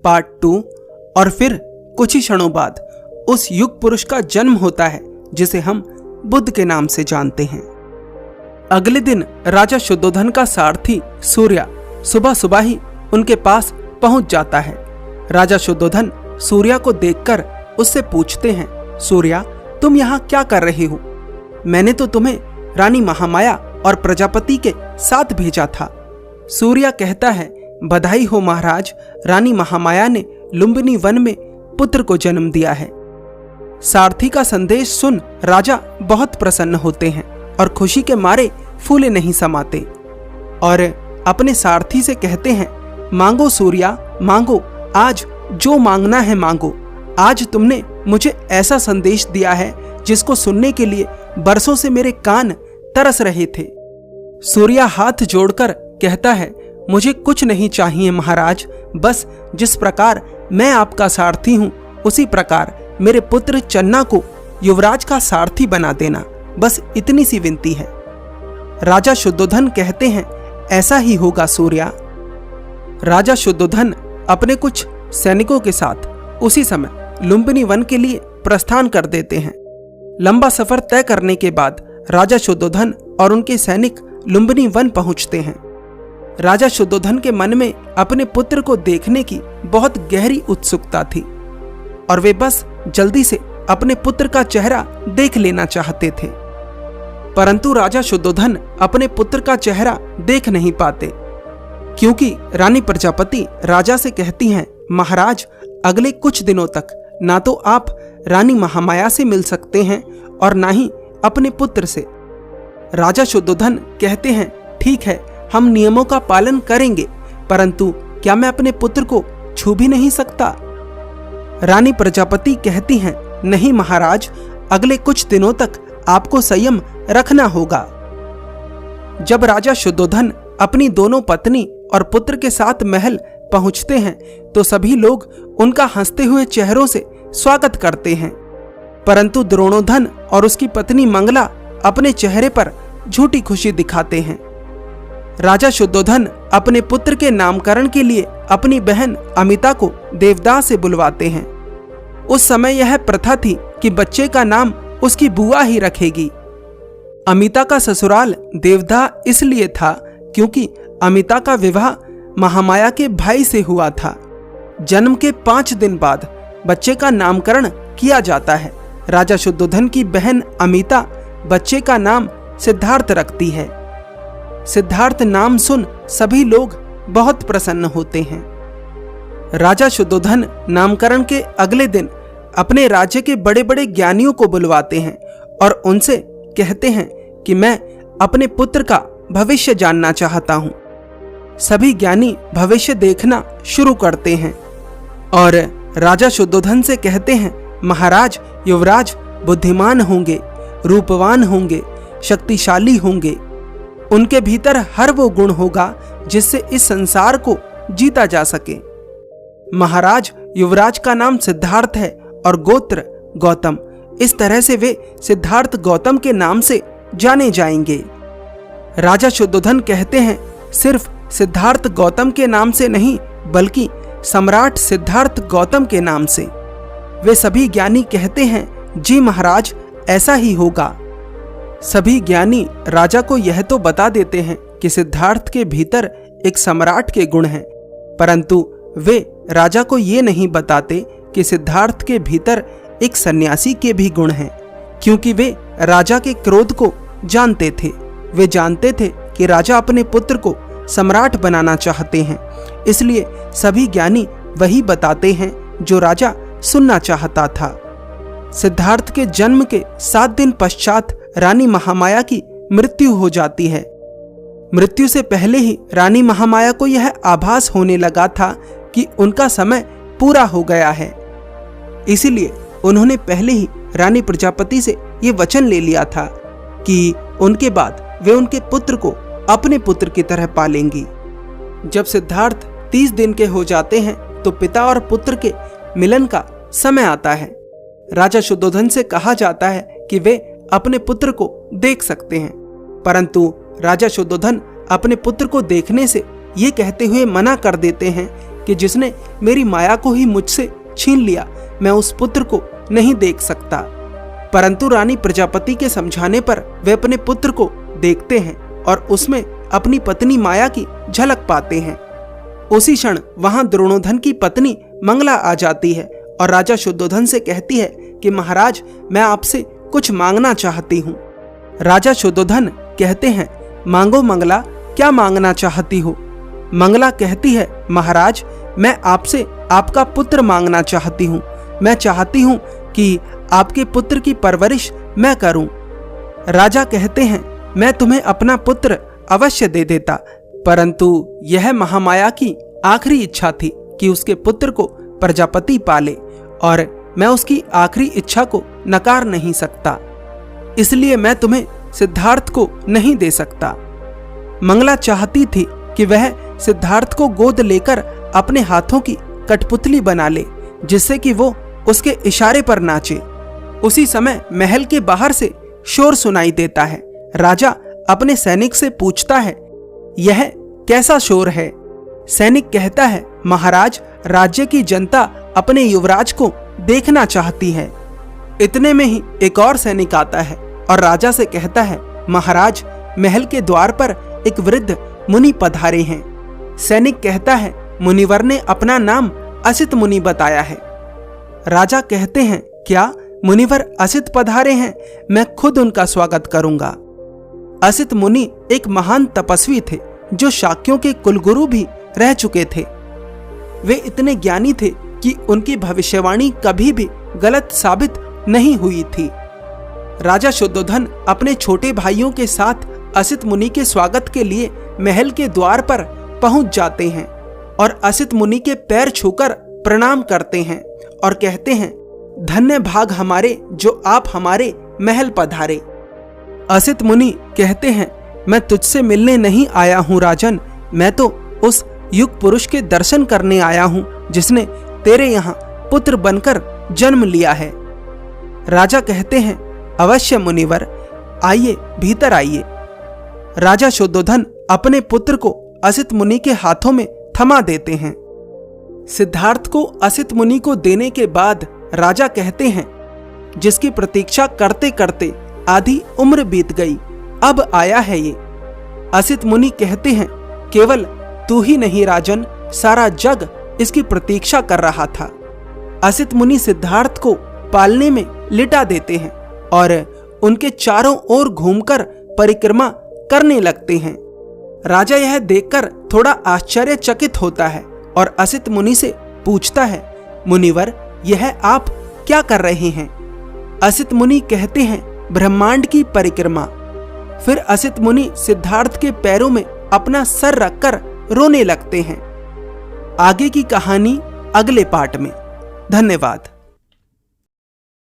Part 2। और फिर कुछ ही क्षणों बाद उस युग पुरुष का जन्म होता है जिसे हम बुद्ध के नाम से जानते हैं। अगले दिन राजा शुद्धोधन का सारथी सूर्या सुबह सुबह ही उनके पास पहुंच जाता है। राजा शुद्धोधन सूर्या को देखकर उससे पूछते हैं, सूर्या, तुम यहाँ क्या कर रहे हो? मैंने तो तुम्हें रानी महामाया और प्रजापति के साथ भेजा था। सूर्या कहता है, बधाई हो महाराज, रानी महामाया ने लुम्बिनी वन में पुत्र को जन्म दिया है। सारथी का संदेश सुन राजा बहुत प्रसन्न होते हैं और खुशी के मारे फूले नहीं समाते और अपने सारथी से कहते हैं, मांगो सूर्या मांगो, आज जो मांगना है मांगो। आज तुमने मुझे ऐसा संदेश दिया है जिसको सुनने के लिए बरसों से मेरे कान तरस रहे थे। सूर्या हाथ जोड़कर कहता है, मुझे कुछ नहीं चाहिए महाराज, बस जिस प्रकार मैं आपका सारथी हूं उसी प्रकार मेरे पुत्र चन्ना को युवराज का सारथी बना देना, बस इतनी सी विनती है। राजा शुद्धोधन कहते हैं, ऐसा ही होगा सूर्या। राजा शुद्धोधन अपने कुछ सैनिकों के साथ उसी समय लुम्बिनी वन के लिए प्रस्थान कर देते हैं। लंबा सफर तय करने के बाद राजा शुद्धोधन और उनके सैनिक लुम्बिनी वन पहुंचते हैं। राजा शुद्धोधन के मन में अपने पुत्र को देखने की बहुत गहरी उत्सुकता थी और वे बस जल्दी से अपने पुत्र का चेहरा देख लेना चाहते थे, परंतु राजा शुद्धोधन अपने पुत्र का चेहरा देख नहीं पाते क्योंकि रानी प्रजापति राजा से कहती हैं, महाराज, अगले कुछ दिनों तक ना तो आप रानी महामाया से मिल सकते हैं और ना ही अपने पुत्र से। राजा शुद्धोधन कहते हैं, ठीक है, हम नियमों का पालन करेंगे, परंतु क्या मैं अपने पुत्र को छू भी नहीं सकता? रानी प्रजापति कहती हैं, नहीं महाराज, अगले कुछ दिनों तक आपको संयम रखना होगा। जब राजा शुद्धोधन अपनी दोनों पत्नी और पुत्र के साथ महल पहुंचते हैं तो सभी लोग उनका हंसते हुए चेहरों से स्वागत करते हैं, परंतु द्रोणोधन और उसकी पत्नी मंगला अपने चेहरे पर झूठी खुशी दिखाते हैं। राजा शुद्धोधन अपने पुत्र के नामकरण के लिए अपनी बहन अमिता को देवदाह से बुलवाते हैं। उस समय यह प्रथा थी कि बच्चे का नाम उसकी बुआ ही रखेगी। अमिता का ससुराल देवदाह इसलिए था क्योंकि अमिता का विवाह महामाया के भाई से हुआ था। जन्म के 5 दिन बाद बच्चे का नामकरण किया जाता है। राजा शुद्धोधन की बहन अमिता बच्चे का नाम सिद्धार्थ रखती है। सिद्धार्थ नाम सुन सभी लोग बहुत प्रसन्न होते हैं। राजा शुद्धोधन नामकरण के अगले दिन अपने राज्य के बड़े बड़े ज्ञानियों को बुलवाते हैं और उनसे कहते हैं कि मैं अपने पुत्र का भविष्य जानना चाहता हूं। सभी ज्ञानी भविष्य देखना शुरू करते हैं और राजा शुद्धोधन से कहते हैं, महाराज, युवराज बुद्धिमान होंगे, रूपवान होंगे, शक्तिशाली होंगे, उनके भीतर हर वो गुण होगा जिससे इस संसार को जीता जा सके। महाराज, युवराज का नाम सिद्धार्थ है और गोत्र गौतम, इस तरह से वे सिद्धार्थ गौतम के नाम से जाने जाएंगे। राजा शुद्धोधन कहते हैं, सिर्फ सिद्धार्थ गौतम के नाम से नहीं बल्कि सम्राट सिद्धार्थ गौतम के नाम से। वे सभी ज्ञानी कहते हैं, जी महाराज, ऐसा ही होगा। सभी ज्ञानी राजा को यह तो बता देते हैं कि सिद्धार्थ के भीतर एक सम्राट के गुण हैं, परंतु वे राजा को ये नहीं बताते कि सिद्धार्थ के भीतर एक सन्यासी के भी गुण हैं, क्योंकि वे राजा के क्रोध को जानते थे। वे जानते थे कि राजा अपने पुत्र को सम्राट बनाना चाहते हैं, इसलिए सभी ज्ञानी वही बताते हैं जो राजा सुनना चाहता था। सिद्धार्थ के जन्म के 7 दिन पश्चात रानी महामाया की मृत्यु हो जाती है। मृत्यु से पहले ही रानी महामाया को यह आभास होने लगा था कि उनका समय पूरा हो गया है, इसीलिए उन्होंने पहले ही रानी प्रजापति से ये वचन ले लिया था कि उनके बाद वे उनके पुत्र को अपने पुत्र की तरह पालेंगी। जब सिद्धार्थ 30 दिन के हो जाते हैं तो पिता और पुत्र के मिलन का समय आता है। राजा शुद्धोधन से कहा जाता है कि वे अपने पुत्र को देख सकते हैं, परंतु राजा शुद्धोधन अपने पुत्र को देखने से ये कहते हुए मना कर देते हैं कि जिसने मेरी माया को ही मुझसे छीन लिया, मैं उस पुत्र को नहीं देख सकता। परंतु रानी प्रजापति के समझाने पर वे अपने पुत्र को देखते हैं और उसमें अपनी पत्नी माया की झलक पाते हैं। उसी क्षण वहां द्रोणोधन की पत्नी मंगला आ जाती है और राजा शुद्धोधन से कहती है कि महाराज, मैं आपसे कुछ मांगना चाहती हूँ। राजा शुद्धोधन कहते हैं, मांगो मंगला, क्या मांगना चाहती हो? मंगला कहती है, महाराज, मैं आपसे आपका पुत्र मांगना चाहती हूँ। मैं चाहती हूँ कि आपके पुत्र की परवरिश मैं करूं। राजा कहते हैं, मैं तुम्हें अपना पुत्र अवश्य दे देता, परंतु यह महामाया की आखिरी इच्छा थी कि उसके पुत्र को प्रजापति पाले और मैं उसकी आखिरी इच्छा को नकार नहीं सकता, इसलिए मैं तुम्हें सिद्धार्थ को नहीं दे सकता। मंगला चाहती थी कि वह सिद्धार्थ को गोद लेकर अपने हाथों की कठपुतली बना ले, जिससे कि वो उसके इशारे पर नाचे। उसी समय महल के बाहर से शोर सुनाई देता है। राजा अपने सैनिक से पूछता है, यह कैसा शोर है? सैनिक कहता है, महाराज, राज्य की जनता अपने युवराज को देखना चाहती है। इतने में ही एक और सैनिक आता है और राजा से कहता है, महाराज, महल के द्वार पर एक वृद्ध मुनि पधारे हैं। सैनिक कहता है, मुनिवर ने अपना नाम असित मुनि बताया है। राजा कहते हैं, क्या मुनिवर असित पधारे हैं? मैं खुद उनका स्वागत करूंगा। असित मुनि एक महान तपस्वी थे जो शाक्यों के कुलगुरु भी रह चुके थे। वे इतने ज्ञानी थे कि उनकी भविष्यवाणी कभी भी गलत साबित नहीं हुई थी। राजा शुद्धोधन अपने छोटे भाइयों के साथ असित मुनि के स्वागत के लिए महल के द्वार पर पहुंच जाते हैं और असित मुनि के पैर छूकर प्रणाम करते हैं और कहते हैं, धन्य भाग हमारे जो आप हमारे महल पधारे। असित मुनि कहते हैं, मैं तुझसे मिलने नहीं आया हूँ राजन, मैं तो उस युग पुरुष के दर्शन करने आया हूँ जिसने तेरे यहाँ पुत्र बनकर जन्म लिया है। राजा कहते हैं, अवश्य मुनिवर, आइए, भीतर आइए। राजा शुद्धोधन अपने पुत्र को असित मुनि के हाथों में थमा देते हैं। सिद्धार्थ को असित मुनि को देने के बाद राजा कहते हैं, जिसकी प्रतीक्षा करते करते आधी उम्र बीत गई, अब आया है ये। असित मुनि कहते हैं, केवल तू ही नहीं राजन, सारा जग इसकी प्रतीक्षा कर रहा था। असित मुनि सिद्धार्थ को पालने में लिटा देते हैं और उनके चारों ओर घूमकर परिक्रमा करने लगते हैं। राजा यह देखकर थोड़ा आश्चर्यचकित होता है और असित मुनि से पूछता है, मुनिवर, यह आप क्या कर रहे हैं? असित मुनि कहते हैं, ब्रह्मांड की परिक्रमा। फिर असित मुनि सिद्धार्थ के पैरों में अपना सर रखकर रोने लगते हैं। आगे की कहानी अगले पार्ट में। धन्यवाद।